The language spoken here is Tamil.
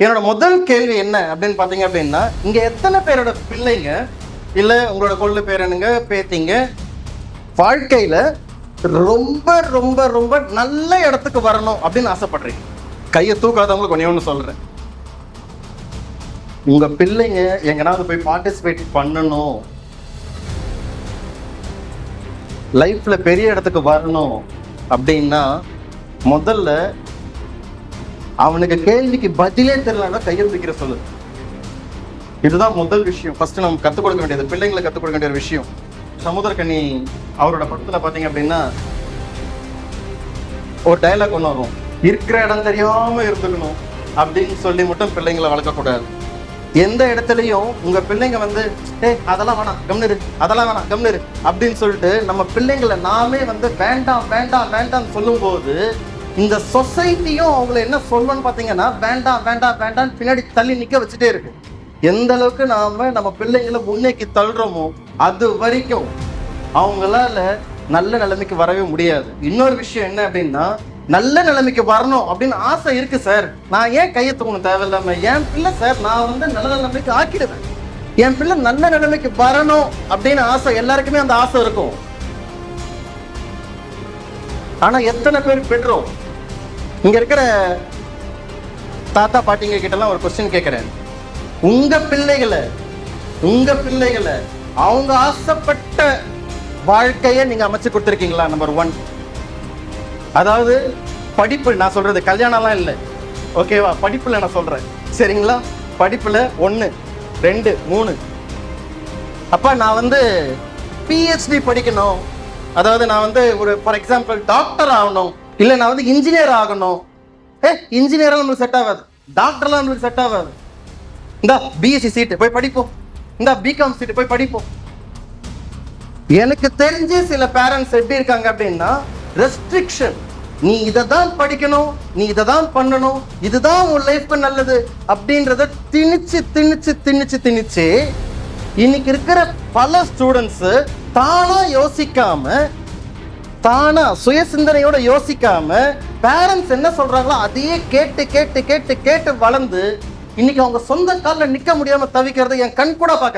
என்னோட முதல் கேள்வி என்ன அப்படின்னு பார்த்தீங்க அப்படின்னா, இங்கே எத்தனை பேரோட பிள்ளைங்க இல்லை உங்களோட கொள்ளு பேரனுங்க பேத்திங்க வாழ்க்கையில் ரொம்ப ரொம்ப ரொம்ப நல்ல இடத்துக்கு வரணும் அப்படின்னு ஆசைப்படுறீங்க? கையை தூக்காதவங்களுக்கு ஒன்றே ஒன்று சொல்கிறேன். உங்கள் பிள்ளைங்க எங்கனாவது போய் பார்ட்டிசிபேட் பண்ணணும், லைஃப்பில் பெரிய இடத்துக்கு வரணும் அப்படின்னா முதல்ல அவனுக்கு கேள்விக்கு பதிலே தெரியலன்னா கையை தூக்கிற சொல்லு. இதுதான் முதல் விஷயம். ஃபர்ஸ்ட் நம்ம கற்றுக் கொடுக்க வேண்டியது, பிள்ளைங்களை கற்றுக் கொடுக்க வேண்டிய ஒரு விஷயம். சமுத்திரக்கனி அவரோட படத்தில் பார்த்தீங்க அப்படின்னா ஒரு டைலாக் ஒன்று வரும், இருக்கிற இடம் தெரியாம இருந்துக்கணும் அப்படின்னு சொல்லி மட்டும் பிள்ளைங்களை வளர்க்கக்கூடாது. எந்த இடத்துலையும் உங்க பிள்ளைங்க வந்து அதெல்லாம் வேணாம் கம்னரு, அதெல்லாம் வேணாம் கம்னரு அப்படின்னு சொல்லிட்டு நம்ம பிள்ளைங்களை நாமே வந்து வேண்டாம் வேண்டாம் வேண்டாம் சொல்லும் போது இந்த சொசைட்டியும் அவங்களை என்ன சொல்லணும்னு பார்த்தீங்கன்னா வேண்டாம் வேண்டாம் வேண்டாம் பின்னாடி தள்ளி நிற்க வச்சுட்டே இருக்கு. எந்த அளவுக்கு நாம நம்ம பிள்ளைங்களை முன்னேக்கி தள்ளுறோமோ அது வரைக்கும் அவங்களால நல்ல நிலைமைக்கு வரவே முடியாது. இன்னொரு விஷயம் என்ன அப்படின்னா, நல்ல நிலைமைக்கு வரணும் அப்படின்னு ஆசை இருக்கு சார், நான் ஏன் கையை தூக்கணும் தேவையில்லாம? என் பிள்ளை சார் நான் வந்து நல்ல நிலைமைக்கு ஆக்கிடுவேன், என் பிள்ளை நல்ல நிலைமைக்கு வரணும் அப்படின்னு ஆசை எல்லாருக்குமே அந்த ஆசை இருக்கும். ஆனா எத்தனை பேர் பெற்றோம்? இங்க இருக்கிற தாத்தா பாட்டிங்க கிட்டலாம் ஒரு கொஸ்டின் கேட்கிறேன். உங்க பிள்ளைகளை அவங்க ஆசைப்பட்ட வாழ்க்கையை நீங்க அமைச்சு கொடுத்துருக்கீங்களா? நம்பர் 1. அதாவது படிப்பு, நான் சொல்றது கல்யாணம்லாம் இல்லை, ஓகேவா? படிப்புல நான் சொல்றேன், சரிங்களா? படிப்புல 1 2 3 அப்பா நான் வந்து PhD படிக்கணும், அதாவது நான் வந்து ஒரு ஃபார் எக்ஸாம்பிள் டாக்டர் ஆகணும், இல்லை நான் வந்து இன்ஜினியர் ஆகணும். இன்ஜினியரெல்லாம் நம்மளுக்கு செட் ஆகாது, டாக்டர்லாம் நம்மளுக்கு செட் ஆகாது. இந்த பிஎஸ்சி சீட்டு போய் படிப்போம், இந்த பிகாம் சீட்டு போய் படிப்போம். எனக்கு தெரிஞ்சு சில பேரண்ட்ஸ் எப்படி இருக்காங்க அப்படின்னா, ரெஸ்ட்ரிக்ஷன், நீ இதை தான் படிக்கணும், நீ இதை தான் பண்ணணும், இதுதான் உன் லைஃப்க்கு நல்லது அப்படின்றத திணிச்சு திணிச்சு திணிச்சு திணிச்சு இன்னைக்கு இருக்கிற பல ஸ்டூடெண்ட்ஸ் தானா யோசிக்காம, தானா சுய சிந்தனையோட யோசிக்காம பேரண்ட்ஸ் என்ன சொல்றாங்களோ அதையே கேட்டு கேட்டு கேட்டு கேட்டு வளர்ந்து இன்னைக்கு அவங்க சொந்த காலில் நிக்க முடியாம தவிக்கிறத என் கண் கூட பாக்குற